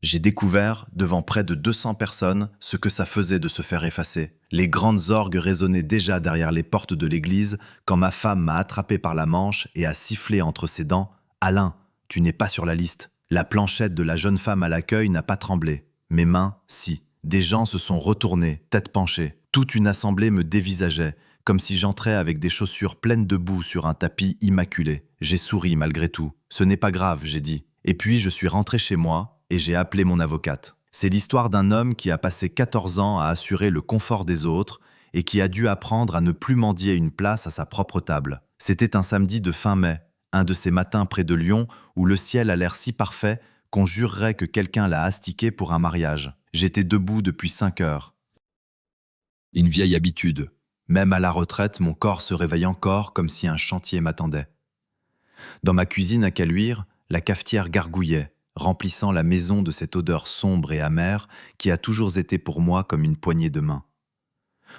J'ai découvert, devant près de 200 personnes, ce que ça faisait de se faire effacer. Les grandes orgues résonnaient déjà derrière les portes de l'église quand ma femme m'a attrapé par la manche et a sifflé entre ses dents « Alain, tu n'es pas sur la liste ». La planchette de la jeune femme à l'accueil n'a pas tremblé. Mes mains, si. Des gens se sont retournés, tête penchée. Toute une assemblée me dévisageait, comme si j'entrais avec des chaussures pleines de boue sur un tapis immaculé. J'ai souri malgré tout. Ce n'est pas grave, j'ai dit. Et puis je suis rentré chez moi et j'ai appelé mon avocate. C'est l'histoire d'un homme qui a passé 14 ans à assurer le confort des autres et qui a dû apprendre à ne plus mendier une place à sa propre table. C'était un samedi de fin mai, un de ces matins près de Lyon où le ciel a l'air si parfait qu'on jurerait que quelqu'un l'a astiqué pour un mariage. J'étais debout depuis 5 heures. Une vieille habitude. Même à la retraite, mon corps se réveille encore comme si un chantier m'attendait. Dans ma cuisine à Caluire, la cafetière gargouillait, remplissant la maison de cette odeur sombre et amère qui a toujours été pour moi comme une poignée de main.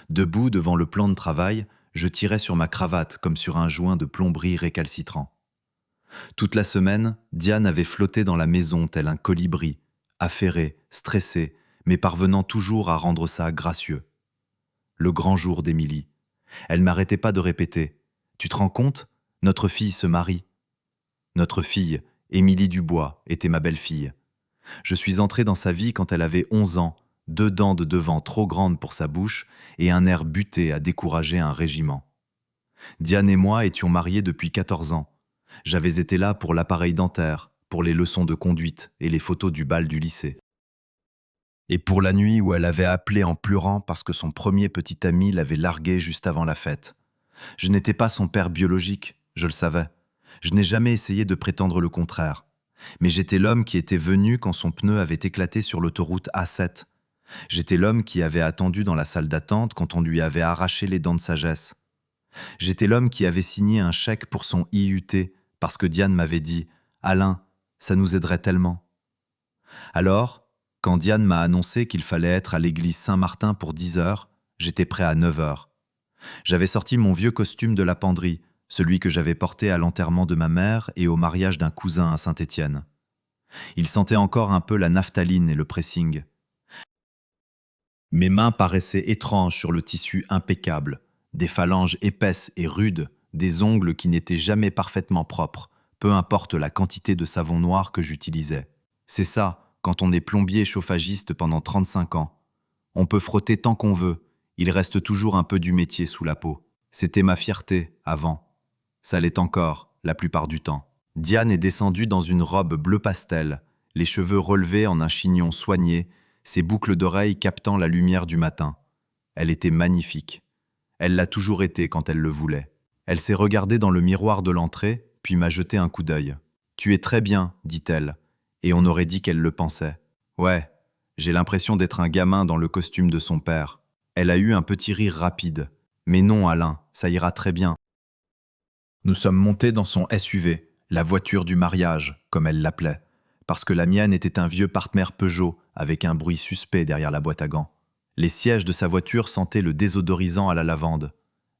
Debout devant le plan de travail, je tirais sur ma cravate comme sur un joint de plomberie récalcitrant. Toute la semaine, Diane avait flotté dans la maison tel un colibri, affairé, stressé, mais parvenant toujours à rendre ça gracieux. Le grand jour d'Émilie. Elle n'arrêtait pas de répéter « Tu te rends compte ? Notre fille se marie. » Notre fille, Émilie Dubois, était ma belle-fille. Je suis entré dans sa vie quand elle avait 11 ans, 2 dents de devant trop grandes pour sa bouche et un air buté à décourager un régiment. Diane et moi étions mariés depuis 14 ans. J'avais été là pour l'appareil dentaire, pour les leçons de conduite et les photos du bal du lycée. Et pour la nuit où elle avait appelé en pleurant parce que son premier petit ami l'avait larguée juste avant la fête. Je n'étais pas son père biologique, je le savais. Je n'ai jamais essayé de prétendre le contraire. Mais j'étais l'homme qui était venu quand son pneu avait éclaté sur l'autoroute A7. J'étais l'homme qui avait attendu dans la salle d'attente quand on lui avait arraché les dents de sagesse. J'étais l'homme qui avait signé un chèque pour son IUT parce que Diane m'avait dit « Alain, ça nous aiderait tellement ». Alors, quand Diane m'a annoncé qu'il fallait être à l'église Saint-Martin pour 10 heures, j'étais prêt à 9 heures. J'avais sorti mon vieux costume de la penderie, celui que j'avais porté à l'enterrement de ma mère et au mariage d'un cousin à Saint-Étienne. Il sentait encore un peu la naphtaline et le pressing. Mes mains paraissaient étranges sur le tissu impeccable, des phalanges épaisses et rudes, des ongles qui n'étaient jamais parfaitement propres, peu importe la quantité de savon noir que j'utilisais. C'est ça, quand on est plombier chauffagiste pendant 35 ans. On peut frotter tant qu'on veut, il reste toujours un peu du métier sous la peau. C'était ma fierté, avant. Ça l'est encore, la plupart du temps. Diane est descendue dans une robe bleu pastel, les cheveux relevés en un chignon soigné, ses boucles d'oreilles captant la lumière du matin. Elle était magnifique. Elle l'a toujours été quand elle le voulait. Elle s'est regardée dans le miroir de l'entrée, puis m'a jeté un coup d'œil. « Tu es très bien, dit-elle, et on aurait dit qu'elle le pensait. Ouais, j'ai l'impression d'être un gamin dans le costume de son père. » Elle a eu un petit rire rapide. « Mais non, Alain, ça ira très bien. » Nous sommes montés dans son SUV, la voiture du mariage, comme elle l'appelait, parce que la mienne était un vieux Partner Peugeot avec un bruit suspect derrière la boîte à gants. Les sièges de sa voiture sentaient le désodorisant à la lavande.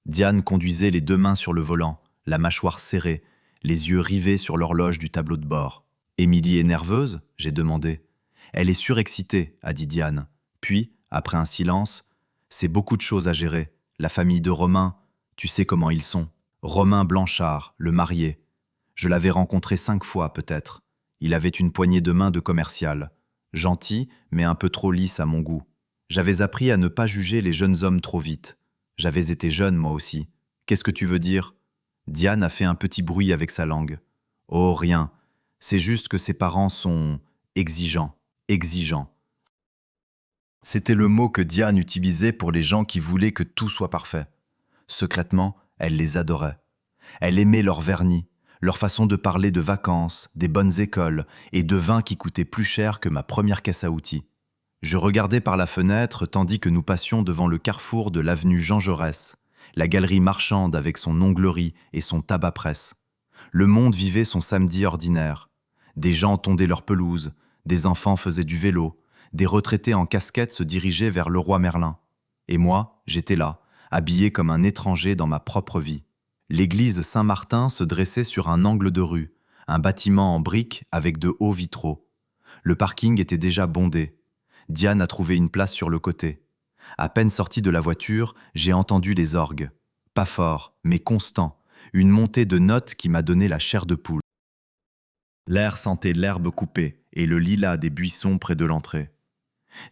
Diane conduisait les 2 mains sur le volant, la mâchoire serrée, les yeux rivés sur l'horloge du tableau de bord. « Émilie est nerveuse ?» j'ai demandé. « Elle est surexcitée » a dit Diane. Puis, après un silence, « C'est beaucoup de choses à gérer. La famille de Romain, tu sais comment ils sont. Romain Blanchard, le marié. Je l'avais rencontré 5 fois peut-être. Il avait une poignée de main de commercial. Gentil, mais un peu trop lisse à mon goût. J'avais appris à ne pas juger les jeunes hommes trop vite. J'avais été jeune, moi aussi. Qu'est-ce que tu veux dire ? Diane a fait un petit bruit avec sa langue. Oh, rien. C'est juste que ses parents sont exigeants. Exigeants. C'était le mot que Diane utilisait pour les gens qui voulaient que tout soit parfait. Secrètement, elle les adorait. Elle aimait leur vernis, leur façon de parler de vacances, des bonnes écoles et de vins qui coûtaient plus cher que ma première caisse à outils. Je regardais par la fenêtre tandis que nous passions devant le carrefour de l'avenue Jean Jaurès, la galerie marchande avec son onglerie et son tabac-presse. Le monde vivait son samedi ordinaire. Des gens tondaient leur pelouse, des enfants faisaient du vélo, des retraités en casquette se dirigeaient vers Leroy Merlin. Et moi, j'étais là, habillé comme un étranger dans ma propre vie. L'église Saint-Martin se dressait sur un angle de rue, un bâtiment en briques avec de hauts vitraux. Le parking était déjà bondé. Diane a trouvé une place sur le côté. À peine sorti de la voiture, j'ai entendu les orgues. Pas fort, mais constant. Une montée de notes qui m'a donné la chair de poule. L'air sentait l'herbe coupée et le lilas des buissons près de l'entrée.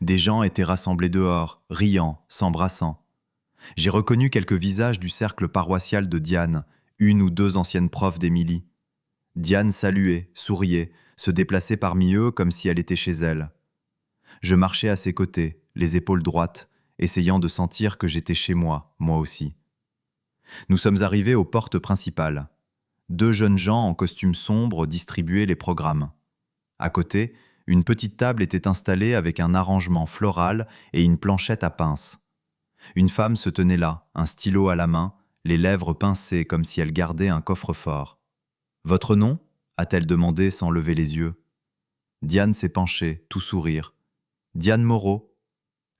Des gens étaient rassemblés dehors, riant, s'embrassant. J'ai reconnu quelques visages du cercle paroissial de Diane, une ou deux anciennes profs d'Émilie. Diane saluait, souriait, se déplaçait parmi eux comme si elle était chez elle. Je marchais à ses côtés, les épaules droites, essayant de sentir que j'étais chez moi, moi aussi. Nous sommes arrivés aux portes principales. 2 jeunes gens en costume sombre distribuaient les programmes. À côté, une petite table était installée avec un arrangement floral et une planchette à pince. Une femme se tenait là, un stylo à la main, les lèvres pincées comme si elle gardait un coffre-fort. « Votre nom » a-t-elle demandé sans lever les yeux. Diane s'est penchée, tout sourire. « Diane Moreau ».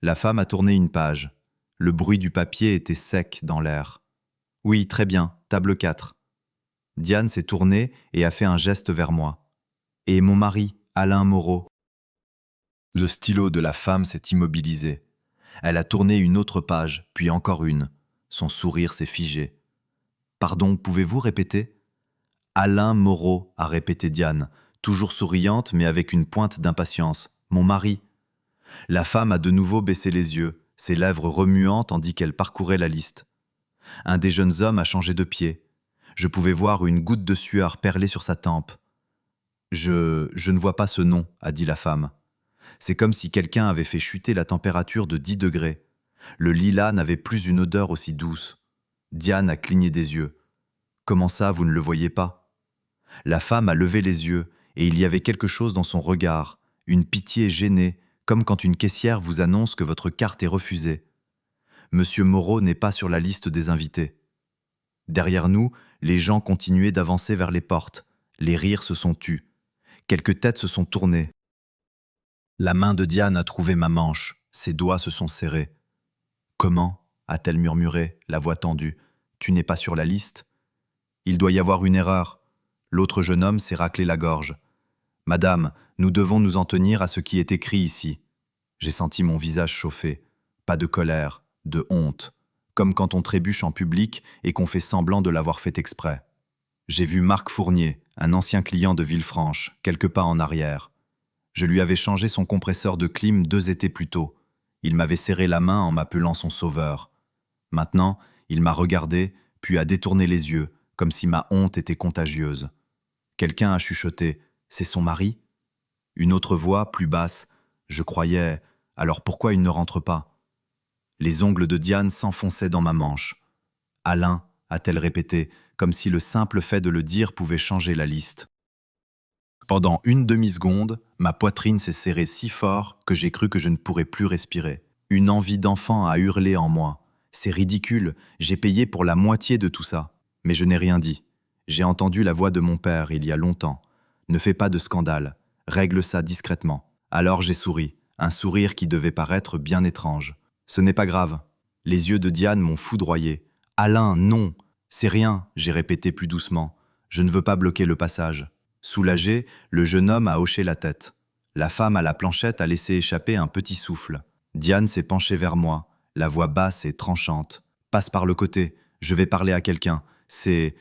La femme a tourné une page. Le bruit du papier était sec dans l'air. « Oui, très bien, table 4. » Diane s'est tournée et a fait un geste vers moi. « Et mon mari, Alain Moreau ». Le stylo de la femme s'est immobilisé. Elle a tourné une autre page, puis encore une. Son sourire s'est figé. « Pardon, pouvez-vous répéter ?» « Alain Moreau », a répété Diane, toujours souriante mais avec une pointe d'impatience. « Mon mari ». La femme a de nouveau baissé les yeux, ses lèvres remuant tandis qu'elle parcourait la liste. Un des jeunes hommes a changé de pied. Je pouvais voir une goutte de sueur perler sur sa tempe. « Je ne vois pas ce nom », a dit la femme. C'est comme si quelqu'un avait fait chuter la température de 10 degrés. Le lilas n'avait plus une odeur aussi douce. Diane a cligné des yeux. « Comment ça, vous ne le voyez pas ?» La femme a levé les yeux, et il y avait quelque chose dans son regard, une pitié gênée, comme quand une caissière vous annonce que votre carte est refusée. Monsieur Moreau n'est pas sur la liste des invités. Derrière nous, les gens continuaient d'avancer vers les portes. Les rires se sont tus. Quelques têtes se sont tournées. La main de Diane a trouvé ma manche. Ses doigts se sont serrés. « Comment ?» a-t-elle murmuré, la voix tendue. « Tu n'es pas sur la liste ?»« Il doit y avoir une erreur. » L'autre jeune homme s'est raclé la gorge. « Madame, nous devons nous en tenir à ce qui est écrit ici. » J'ai senti mon visage chauffer. Pas de colère, de honte. Comme quand on trébuche en public et qu'on fait semblant de l'avoir fait exprès. J'ai vu Marc Fournier, un ancien client de Villefranche, quelques pas en arrière. Je lui avais changé son compresseur de clim 2 étés plus tôt. Il m'avait serré la main en m'appelant son sauveur. Maintenant, il m'a regardé, puis a détourné les yeux, comme si ma honte était contagieuse. Quelqu'un a chuchoté « C'est son mari ?» Une autre voix, plus basse « Je croyais… Alors pourquoi il ne rentre pas ?» Les ongles de Diane s'enfonçaient dans ma manche. « Alain » a-t-elle répété, comme si le simple fait de le dire pouvait changer la liste. Pendant une demi-seconde, ma poitrine s'est serrée si fort que j'ai cru que je ne pourrais plus respirer. Une envie d'enfant a hurlé en moi. C'est ridicule, j'ai payé pour la moitié de tout ça. Mais je n'ai rien dit. J'ai entendu la voix de mon père il y a longtemps. Ne fais pas de scandale, règle ça discrètement. Alors j'ai souri, un sourire qui devait paraître bien étrange. Ce n'est pas grave. Les yeux de Diane m'ont foudroyé. Alain, non, c'est rien, j'ai répété plus doucement. Je ne veux pas bloquer le passage. Soulagé, le jeune homme a hoché la tête. La femme à la planchette a laissé échapper un petit souffle. Diane s'est penchée vers moi, la voix basse et tranchante. Passe par le côté, je vais parler à quelqu'un. Ce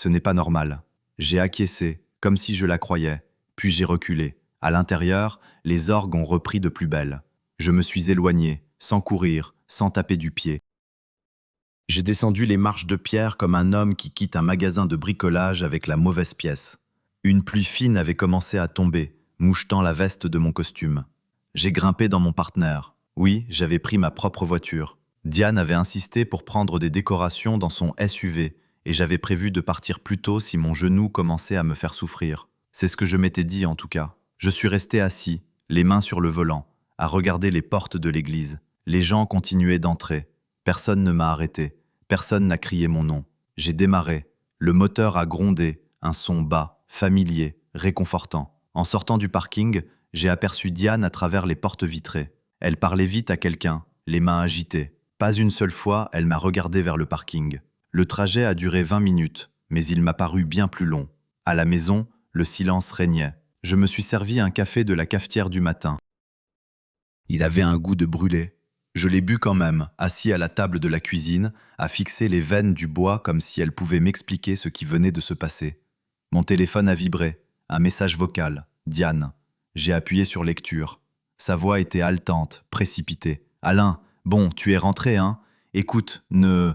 n'est pas normal. J'ai acquiescé, comme si je la croyais, puis j'ai reculé. À l'intérieur, les orgues ont repris de plus belle. Je me suis éloigné, sans courir, sans taper du pied. J'ai descendu les marches de pierre comme un homme qui quitte un magasin de bricolage avec la mauvaise pièce. Une pluie fine avait commencé à tomber, mouchetant la veste de mon costume. J'ai grimpé dans mon partenaire. Oui, j'avais pris ma propre voiture. Diane avait insisté pour prendre des décorations dans son SUV, et j'avais prévu de partir plus tôt si mon genou commençait à me faire souffrir. C'est ce que je m'étais dit en tout cas. Je suis resté assis, les mains sur le volant, à regarder les portes de l'église. Les gens continuaient d'entrer. Personne ne m'a arrêté. Personne n'a crié mon nom. J'ai démarré. Le moteur a grondé, un son bas, familier, réconfortant. En sortant du parking, j'ai aperçu Diane à travers les portes vitrées. Elle parlait vite à quelqu'un, les mains agitées. Pas une seule fois, elle m'a regardé vers le parking. Le trajet a duré 20 minutes, mais il m'a paru bien plus long. À la maison, le silence régnait. Je me suis servi un café de la cafetière du matin. Il avait un goût de brûlé. Je l'ai bu quand même, assis à la table de la cuisine, à fixer les veines du bois comme si elles pouvaient m'expliquer ce qui venait de se passer. Mon téléphone a vibré. Un message vocal. Diane. J'ai appuyé sur lecture. Sa voix était haletante, précipitée. « Alain, bon, tu es rentré, hein? Écoute, ne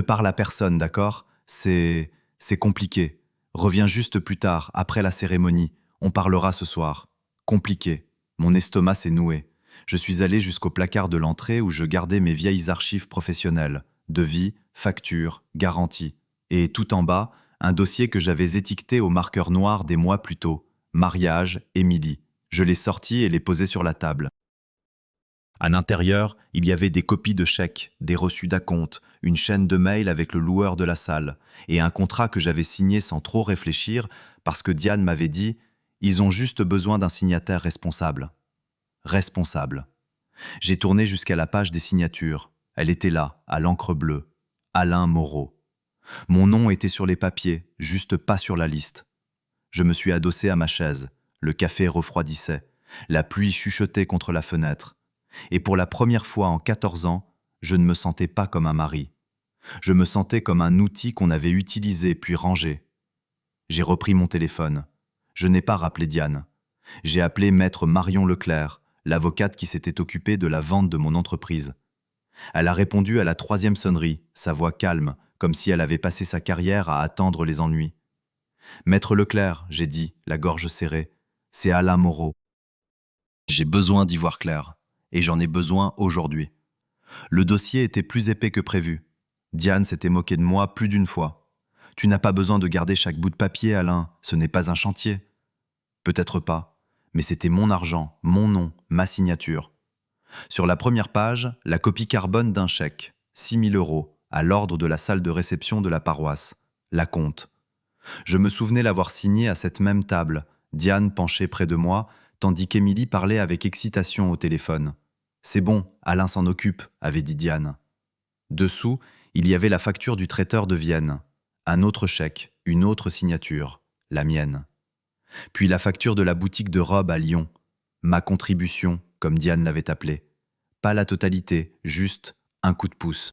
parle à personne, d'accord? C'est compliqué. Reviens juste plus tard, après la cérémonie. On parlera ce soir. Compliqué. » Mon estomac s'est noué. Je suis allé jusqu'au placard de l'entrée où je gardais mes vieilles archives professionnelles. Devis, factures, garanties. Et tout en bas, un dossier que j'avais étiqueté au marqueur noir des mois plus tôt. Mariage, Émilie. Je l'ai sorti et l'ai posé sur la table. À l'intérieur, il y avait des copies de chèques, des reçus d'acompte, une chaîne de mails avec le loueur de la salle, et un contrat que j'avais signé sans trop réfléchir parce que Diane m'avait dit « Ils ont juste besoin d'un signataire responsable. » Responsable. J'ai tourné jusqu'à la page des signatures. Elle était là, à l'encre bleue. Alain Moreau. Mon nom était sur les papiers, juste pas sur la liste. Je me suis adossé à ma chaise. Le café refroidissait. La pluie chuchotait contre la fenêtre. Et pour la première fois en 14 ans, je ne me sentais pas comme un mari. Je me sentais comme un outil qu'on avait utilisé puis rangé. J'ai repris mon téléphone. Je n'ai pas rappelé Diane. J'ai appelé maître Marion Leclerc, l'avocate qui s'était occupée de la vente de mon entreprise. Elle a répondu à la 3e sonnerie, sa voix calme, comme si elle avait passé sa carrière à attendre les ennuis. « Maître Leclerc, j'ai dit, la gorge serrée, c'est Alain Moreau. J'ai besoin d'y voir clair, et j'en ai besoin aujourd'hui. » Le dossier était plus épais que prévu. Diane s'était moquée de moi plus d'une fois. « Tu n'as pas besoin de garder chaque bout de papier, Alain, ce n'est pas un chantier. » Peut-être pas, mais c'était mon argent, mon nom, ma signature. Sur la première page, la copie carbone d'un chèque, 6 000 €, à l'ordre de la salle de réception de la paroisse, l'acompte. Je me souvenais l'avoir signé à cette même table, Diane penchée près de moi, tandis qu'Émilie parlait avec excitation au téléphone. « C'est bon, Alain s'en occupe », avait dit Diane. Dessous, il y avait la facture du traiteur de Vienne, un autre chèque, une autre signature, la mienne. Puis la facture de la boutique de robes à Lyon, ma contribution, comme Diane l'avait appelée. Pas la totalité, juste un coup de pouce.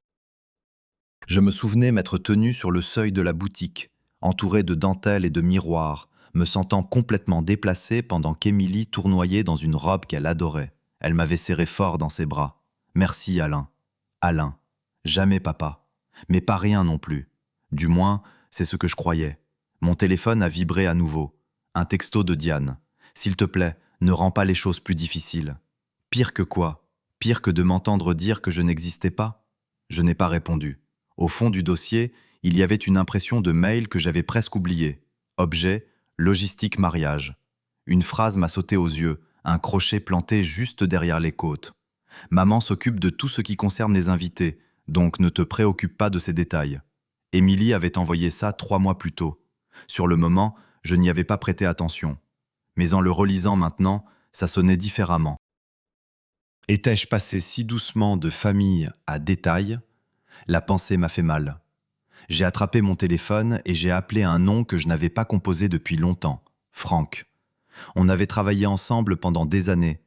Je me souvenais m'être tenu sur le seuil de la boutique, entouré de dentelles et de miroirs, me sentant complètement déplacé pendant qu'Émilie tournoyait dans une robe qu'elle adorait. Elle m'avait serré fort dans ses bras. « Merci, Alain. »« Alain. Jamais papa. Mais pas rien non plus. Du moins, c'est ce que je croyais. » Mon téléphone a vibré à nouveau. Un texto de Diane. « S'il te plaît, ne rends pas les choses plus difficiles. » Pire que quoi? Pire que de m'entendre dire que je n'existais pas? Je n'ai pas répondu. Au fond du dossier, il y avait une impression de mail que j'avais presque oublié. Objet, logistique mariage. Une phrase m'a sauté aux yeux, un crochet planté juste derrière les côtes. Maman s'occupe de tout ce qui concerne les invités, donc ne te préoccupe pas de ces détails. Émilie avait envoyé ça 3 mois plus tôt. Sur le moment, je n'y avais pas prêté attention. Mais en le relisant maintenant, ça sonnait différemment. Étais-je passé si doucement de famille à détail? La pensée m'a fait mal. J'ai attrapé mon téléphone et j'ai appelé un nom que je n'avais pas composé depuis longtemps, Franck. On avait travaillé ensemble pendant des années.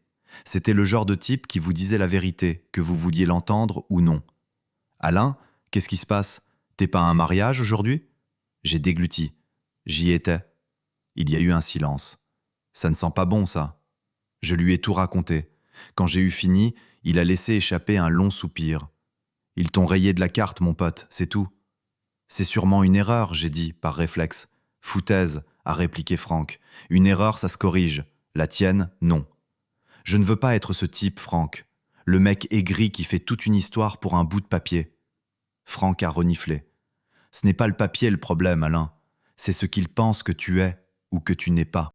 C'était le genre de type qui vous disait la vérité, que vous vouliez l'entendre ou non. « Alain, qu'est-ce qui se passe? T'es pas à un mariage aujourd'hui ?» J'ai dégluti. J'y étais. Il y a eu un silence. Ça ne sent pas bon, ça. Je lui ai tout raconté. Quand j'ai eu fini, il a laissé échapper un long soupir. « Ils t'ont rayé de la carte, mon pote, c'est tout. » « C'est sûrement une erreur, j'ai dit, par réflexe. »« Foutaise, » a répliqué Franck. « Une erreur, ça se corrige. La tienne, non. » « Je ne veux pas être ce type, Franck. Le mec aigri qui fait toute une histoire pour un bout de papier. » Franck a reniflé. « Ce n'est pas le papier le problème, Alain. C'est ce qu'il pense que tu es ou que tu n'es pas.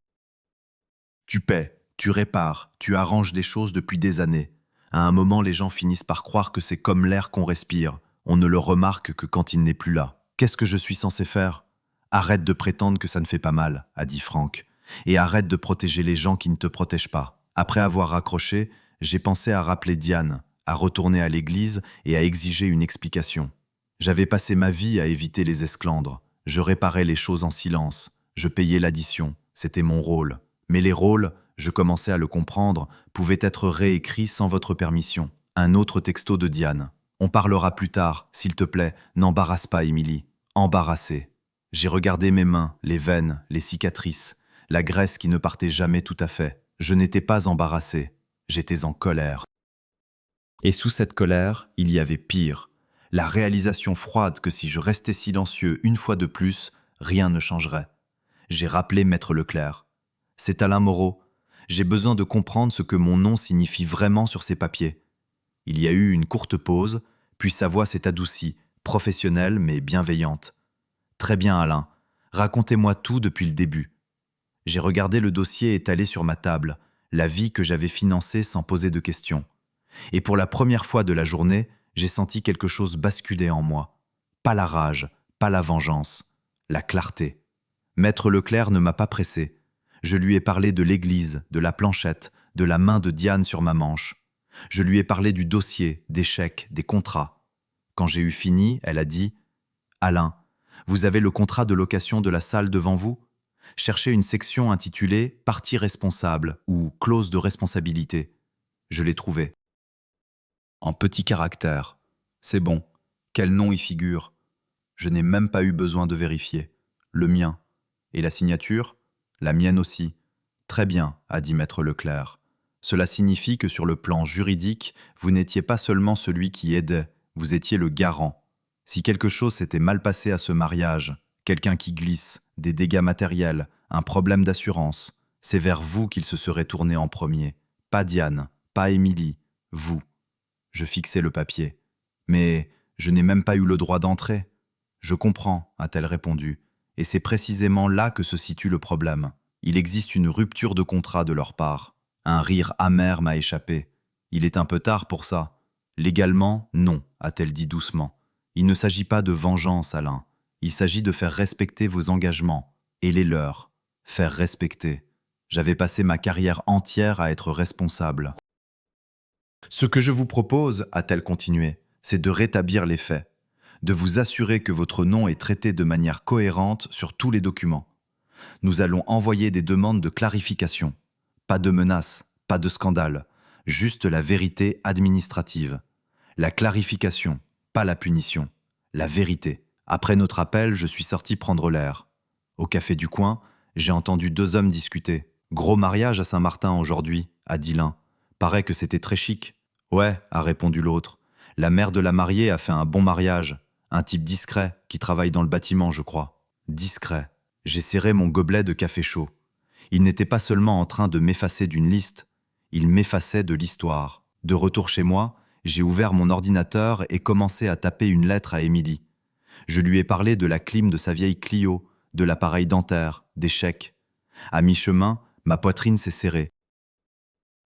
Tu paies, tu répares, tu arranges des choses depuis des années. À un moment, les gens finissent par croire que c'est comme l'air qu'on respire. On ne le remarque que quand il n'est plus là. Qu'est-ce que je suis censé faire? Arrête de prétendre que ça ne fait pas mal, a dit Franck. Et arrête de protéger les gens qui ne te protègent pas. Après avoir raccroché, j'ai pensé à rappeler Diane, à retourner à l'église et à exiger une explication. J'avais passé ma vie à éviter les esclandres. Je réparais les choses en silence. Je payais l'addition. C'était mon rôle. Mais les rôles, je commençais à le comprendre, pouvaient être réécrits sans votre permission. Un autre texto de Diane. On parlera plus tard, s'il te plaît, n'embarrasse pas, Émilie. Embarrassée. J'ai regardé mes mains, les veines, les cicatrices, la graisse qui ne partait jamais tout à fait. Je n'étais pas embarrassé, j'étais en colère. Et sous cette colère, il y avait pire. La réalisation froide que si je restais silencieux une fois de plus, rien ne changerait. J'ai rappelé Maître Leclerc. C'est Alain Moreau. J'ai besoin de comprendre ce que mon nom signifie vraiment sur ces papiers. Il y a eu une courte pause, puis sa voix s'est adoucie, professionnelle mais bienveillante. Très bien, Alain. Racontez-moi tout depuis le début. J'ai regardé le dossier étalé sur ma table, la vie que j'avais financée sans poser de questions. Et pour la première fois de la journée, j'ai senti quelque chose basculer en moi. Pas la rage, pas la vengeance, la clarté. Maître Leclerc ne m'a pas pressé. Je lui ai parlé de l'église, de la planchette, de la main de Diane sur ma manche. Je lui ai parlé du dossier, des chèques, des contrats. Quand j'ai eu fini, elle a dit « Alain, vous avez le contrat de location de la salle devant vous ? Cherchez une section intitulée « Partie responsable » ou « Clause de responsabilité ». Je l'ai trouvé. En petits caractères. C'est bon. Quel nom y figure ? Je n'ai même pas eu besoin de vérifier. Le mien. Et la signature ? La mienne aussi. Très bien, a dit Maître Leclerc. Cela signifie que sur le plan juridique, vous n'étiez pas seulement celui qui aidait, vous étiez le garant. Si quelque chose s'était mal passé à ce mariage, quelqu'un qui glisse, des dégâts matériels, un problème d'assurance, c'est vers vous qu'il se serait tourné en premier. Pas Diane, pas Émilie, vous. Je fixai le papier. Mais je n'ai même pas eu le droit d'entrer. Je comprends, a-t-elle répondu. Et c'est précisément là que se situe le problème. Il existe une rupture de contrat de leur part. Un rire amer m'a échappé. Il est un peu tard pour ça. Légalement, non, a-t-elle dit doucement. Il ne s'agit pas de vengeance, Alain. Il s'agit de faire respecter vos engagements, et les leurs. Faire respecter. J'avais passé ma carrière entière à être responsable. Ce que je vous propose, a-t-elle continué, c'est de rétablir les faits, de vous assurer que votre nom est traité de manière cohérente sur tous les documents. Nous allons envoyer des demandes de clarification. Pas de menaces, pas de scandale, juste la vérité administrative. La clarification, pas la punition. La vérité. Après notre appel, je suis sorti prendre l'air. Au café du coin, j'ai entendu deux hommes discuter. Gros mariage à Saint-Martin aujourd'hui, a dit l'un. Paraît que c'était très chic. Ouais, a répondu l'autre. La mère de la mariée a fait un bon mariage. Un type discret, qui travaille dans le bâtiment, je crois. Discret. J'ai serré mon gobelet de café chaud. Il n'était pas seulement en train de m'effacer d'une liste, il m'effaçait de l'histoire. De retour chez moi, j'ai ouvert mon ordinateur et commencé à taper une lettre à Émilie. Je lui ai parlé de la clim de sa vieille Clio, de l'appareil dentaire, des chèques. À mi-chemin, ma poitrine s'est serrée.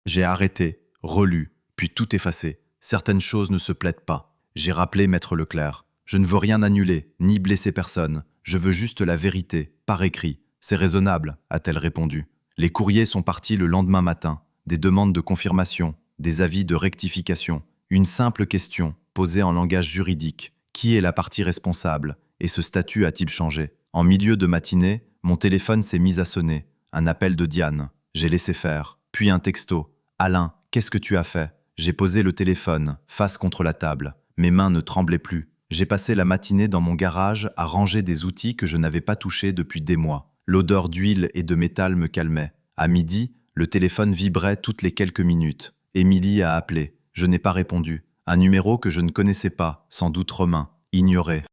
J'ai arrêté, relu, puis tout effacé. Certaines choses ne se plaident pas. J'ai rappelé Maître Leclerc. Je ne veux rien annuler, ni blesser personne. Je veux juste la vérité, par écrit. C'est raisonnable, a-t-elle répondu. Les courriers sont partis le lendemain matin. Des demandes de confirmation, des avis de rectification. Une simple question, posée en langage juridique. Qui est la partie responsable ? Et ce statut a-t-il changé ? En milieu de matinée, mon téléphone s'est mis à sonner. Un appel de Diane. J'ai laissé faire. Puis un texto. Alain, qu'est-ce que tu as fait ? J'ai posé le téléphone, face contre la table. Mes mains ne tremblaient plus. J'ai passé la matinée dans mon garage à ranger des outils que je n'avais pas touchés depuis des mois. L'odeur d'huile et de métal me calmait. À midi, le téléphone vibrait toutes les quelques minutes. Émilie a appelé. Je n'ai pas répondu. Un numéro que je ne connaissais pas, sans doute romain, ignoré.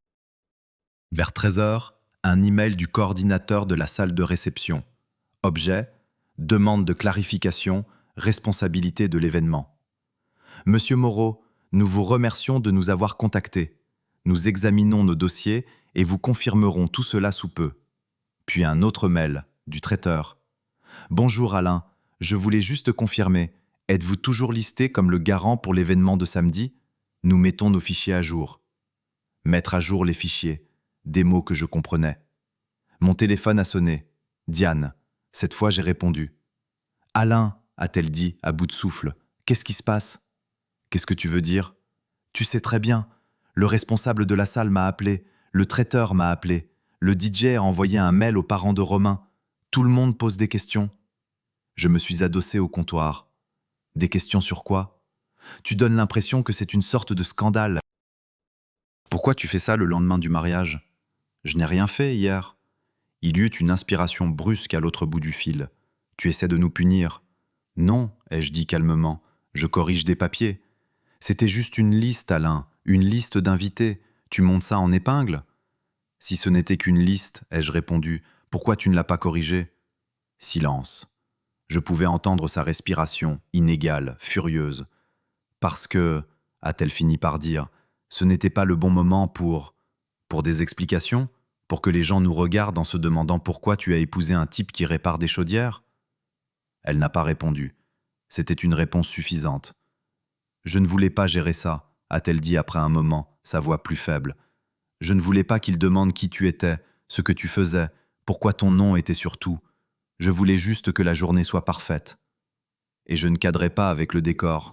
Vers 13h, un email du coordinateur de la salle de réception. Objet, demande de clarification, responsabilité de l'événement. Monsieur Moreau, nous vous remercions de nous avoir contactés. Nous examinons nos dossiers et vous confirmerons tout cela sous peu. Puis un autre mail, du traiteur. Bonjour Alain, je voulais juste confirmer. Êtes-vous toujours listé comme le garant pour l'événement de samedi ? Nous mettons nos fichiers à jour. Mettre à jour les fichiers, des mots que je comprenais. Mon téléphone a sonné. Diane. Cette fois, j'ai répondu. Alain, a-t-elle dit, à bout de souffle. Qu'est-ce qui se passe ? Qu'est-ce que tu veux dire ? Tu sais très bien. Le responsable de la salle m'a appelé. Le traiteur m'a appelé. Le DJ a envoyé un mail aux parents de Romain. Tout le monde pose des questions. Je me suis adossé au comptoir. Des questions sur quoi? Tu donnes l'impression que c'est une sorte de scandale. Pourquoi tu fais ça le lendemain du mariage? Je n'ai rien fait hier. Il y eut une inspiration brusque à l'autre bout du fil. Tu essaies de nous punir. Non, ai-je dit calmement. Je corrige des papiers. C'était juste une liste, Alain, une liste d'invités. Tu montes ça en épingle? Si ce n'était qu'une liste, ai-je répondu, pourquoi tu ne l'as pas corrigée? Silence. Je pouvais entendre sa respiration, inégale, furieuse. Parce que, a-t-elle fini par dire, ce n'était pas le bon moment pour des explications? Pour que les gens nous regardent en se demandant pourquoi tu as épousé un type qui répare des chaudières? Elle n'a pas répondu. C'était une réponse suffisante. Je ne voulais pas gérer ça, a-t-elle dit après un moment, sa voix plus faible. Je ne voulais pas qu'il demande qui tu étais, ce que tu faisais, pourquoi ton nom était sur tout. Je voulais juste que la journée soit parfaite. Et je ne cadrais pas avec le décor.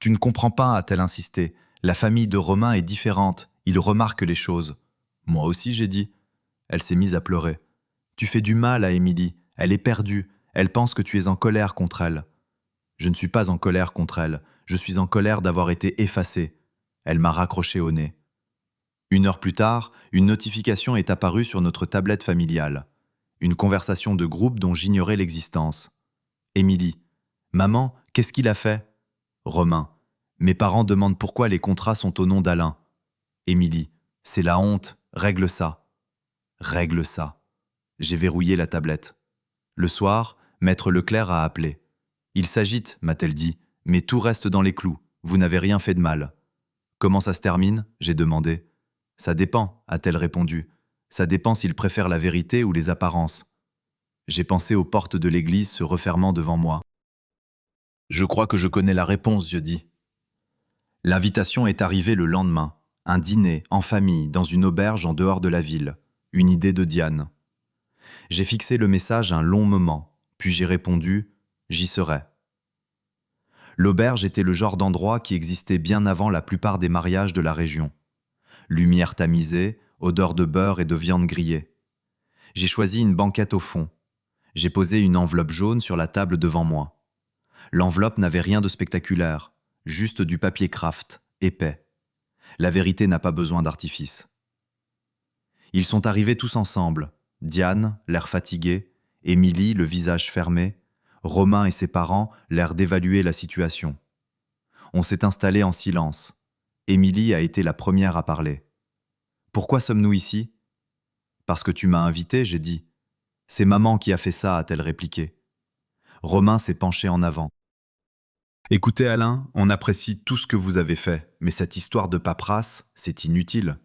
Tu ne comprends pas, a-t-elle insisté. La famille de Romain est différente, il remarque les choses. Moi aussi, j'ai dit. Elle s'est mise à pleurer. Tu fais du mal à Émilie, elle est perdue, elle pense que tu es en colère contre elle. Je ne suis pas en colère contre elle, je suis en colère d'avoir été effacée. Elle m'a raccroché au nez. 1 heure plus tard, une notification est apparue sur notre tablette familiale. Une conversation de groupe dont j'ignorais l'existence. Émilie. Maman, qu'est-ce qu'il a fait? Romain. Mes parents demandent pourquoi les contrats sont au nom d'Alain. Émilie. C'est la honte, règle ça. Règle ça. J'ai verrouillé la tablette. Le soir, Maître Leclerc a appelé. Il s'agite, m'a-t-elle dit, mais tout reste dans les clous. Vous n'avez rien fait de mal. Comment ça se termine? J'ai demandé. Ça dépend, a-t-elle répondu. Ça dépend s'il préfère la vérité ou les apparences. J'ai pensé aux portes de l'église se refermant devant moi. Je crois que je connais la réponse, je dis. L'invitation est arrivée le lendemain. Un dîner, en famille, dans une auberge en dehors de la ville. Une idée de Diane. J'ai fixé le message un long moment, puis j'ai répondu « J'y serai ». L'auberge était le genre d'endroit qui existait bien avant la plupart des mariages de la région. Lumière tamisée, odeur de beurre et de viande grillée. J'ai choisi une banquette au fond. J'ai posé une enveloppe jaune sur la table devant moi. L'enveloppe n'avait rien de spectaculaire, juste du papier kraft, épais. La vérité n'a pas besoin d'artifice. Ils sont arrivés tous ensemble. Diane, l'air fatigué, Émilie, le visage fermé, Romain et ses parents, l'air d'évaluer la situation. On s'est installé en silence. Émilie a été la première à parler. « Pourquoi sommes-nous ici ?»« Parce que tu m'as invité, j'ai dit. »« C'est maman qui a fait ça, a-t-elle répliqué. Romain s'est penché en avant. « Écoutez Alain, on apprécie tout ce que vous avez fait, mais cette histoire de paperasse, c'est inutile. »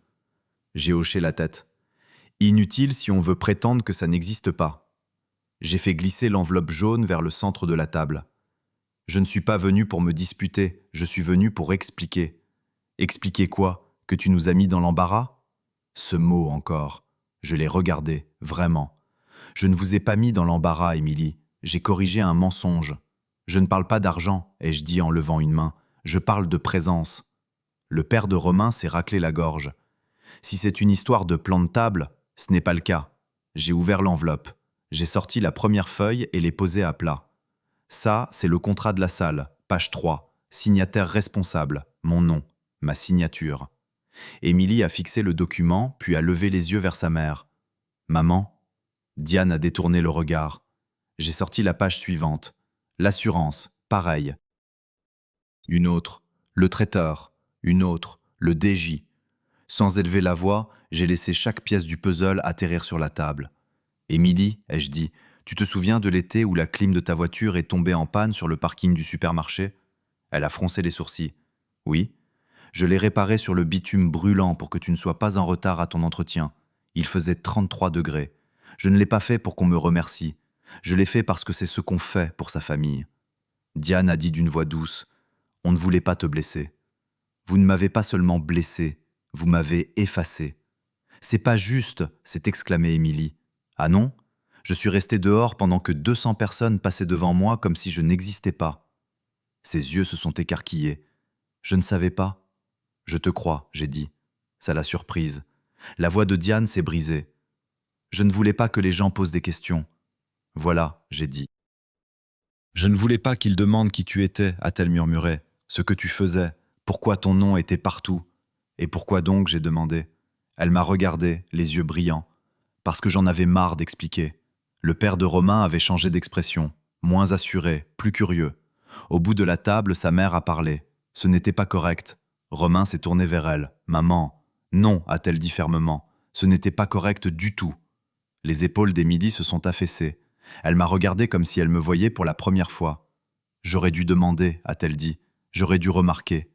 J'ai hoché la tête. Inutile si on veut prétendre que ça n'existe pas. J'ai fait glisser l'enveloppe jaune vers le centre de la table. Je ne suis pas venu pour me disputer, je suis venu pour expliquer. Expliquer quoi? Que tu nous as mis dans l'embarras? Ce mot encore. Je l'ai regardé, vraiment. Je ne vous ai pas mis dans l'embarras, Émilie. J'ai corrigé un mensonge. Je ne parle pas d'argent, ai-je dit en levant une main. Je parle de présence. Le père de Romain s'est raclé la gorge. Si c'est une histoire de plan de table, ce n'est pas le cas. J'ai ouvert l'enveloppe. J'ai sorti la première feuille et l'ai posée à plat. Ça, c'est le contrat de la salle, page 3, signataire responsable, mon nom, ma signature. Émilie a fixé le document, puis a levé les yeux vers sa mère. « Maman ?» Diane a détourné le regard. J'ai sorti la page suivante. L'assurance, pareil. Une autre, le traiteur. Une autre, le DJ. Sans élever la voix, j'ai laissé chaque pièce du puzzle atterrir sur la table. « Émilie, ai-je dit, tu te souviens de l'été où la clim de ta voiture est tombée en panne sur le parking du supermarché ?» Elle a froncé les sourcils. « Oui. Je l'ai réparée sur le bitume brûlant pour que tu ne sois pas en retard à ton entretien. Il faisait 33 degrés. Je ne l'ai pas fait pour qu'on me remercie. Je l'ai fait parce que c'est ce qu'on fait pour sa famille. » Diane a dit d'une voix douce. « On ne voulait pas te blesser. Vous ne m'avez pas seulement blessé, vous m'avez effacé. »« C'est pas juste !» s'est exclamée Émilie. « Ah non ? Je suis resté dehors pendant que 200 personnes passaient devant moi comme si je n'existais pas. » Ses yeux se sont écarquillés. « Je ne savais pas. »« Je te crois, j'ai dit. » Ça l'a surprise. La voix de Diane s'est brisée. « Je ne voulais pas que les gens posent des questions. »« Voilà, j'ai dit. » Je ne voulais pas qu'il demande qui tu étais, a-t-elle murmuré, ce que tu faisais, pourquoi ton nom était partout. Et pourquoi donc, j'ai demandé. Elle m'a regardé, les yeux brillants, parce que j'en avais marre d'expliquer. Le père de Romain avait changé d'expression, moins assuré, plus curieux. Au bout de la table, sa mère a parlé. Ce n'était pas correct. Romain s'est tourné vers elle. « Maman. »« Non, a-t-elle dit fermement. Ce n'était pas correct du tout. » Les épaules d'Émilie se sont affaissées. Elle m'a regardé comme si elle me voyait pour la première fois. « J'aurais dû demander, a-t-elle dit. J'aurais dû remarquer. »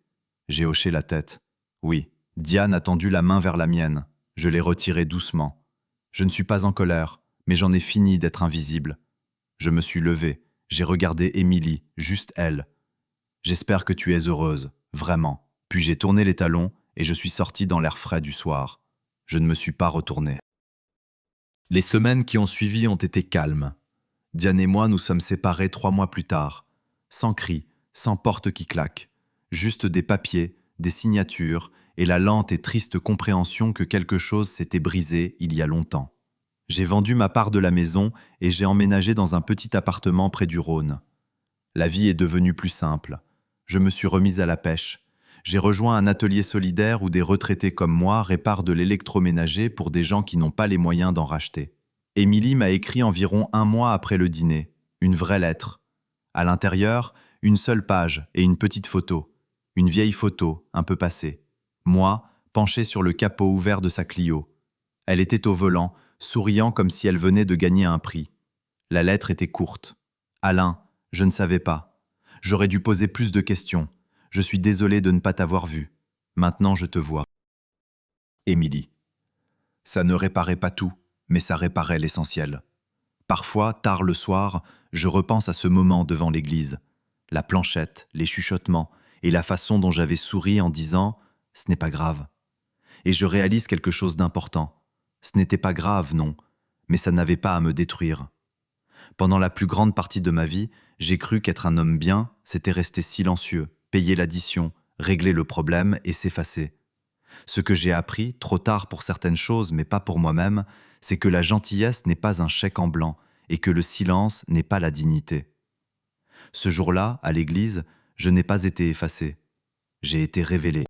J'ai hoché la tête. Oui. Diane a tendu la main vers la mienne. Je l'ai retirée doucement. Je ne suis pas en colère, mais j'en ai fini d'être invisible. Je me suis levé. J'ai regardé Émilie, juste elle. « J'espère que tu es heureuse, vraiment. » Puis j'ai tourné les talons et je suis sorti dans l'air frais du soir. Je ne me suis pas retourné. Les semaines qui ont suivi ont été calmes. Diane et moi nous sommes séparés 3 mois plus tard. Sans cri, sans porte qui claque. Juste des papiers, des signatures et la lente et triste compréhension que quelque chose s'était brisé il y a longtemps. J'ai vendu ma part de la maison et j'ai emménagé dans un petit appartement près du Rhône. La vie est devenue plus simple. Je me suis remise à la pêche. J'ai rejoint un atelier solidaire où des retraités comme moi réparent de l'électroménager pour des gens qui n'ont pas les moyens d'en racheter. Émilie m'a écrit environ 1 mois après le dîner, une vraie lettre. À l'intérieur, une seule page et une petite photo. Une vieille photo, un peu passée. Moi, penché sur le capot ouvert de sa Clio. Elle était au volant, souriant comme si elle venait de gagner un prix. La lettre était courte. « Alain, je ne savais pas. J'aurais dû poser plus de questions. Je suis désolé de ne pas t'avoir vu. Maintenant, je te vois. » Émilie. Ça ne réparait pas tout, mais ça réparait l'essentiel. Parfois, tard le soir, je repense à ce moment devant l'église. La planchette, les chuchotements et la façon dont j'avais souri en disant « ce n'est pas grave ». Et je réalise quelque chose d'important. Ce n'était pas grave, non, mais ça n'avait pas à me détruire. Pendant la plus grande partie de ma vie, j'ai cru qu'être un homme bien, c'était rester silencieux, payer l'addition, régler le problème et s'effacer. Ce que j'ai appris, trop tard pour certaines choses mais pas pour moi-même, c'est que la gentillesse n'est pas un chèque en blanc et que le silence n'est pas la dignité. Ce jour-là, à l'église, je n'ai pas été effacé. J'ai été révélé.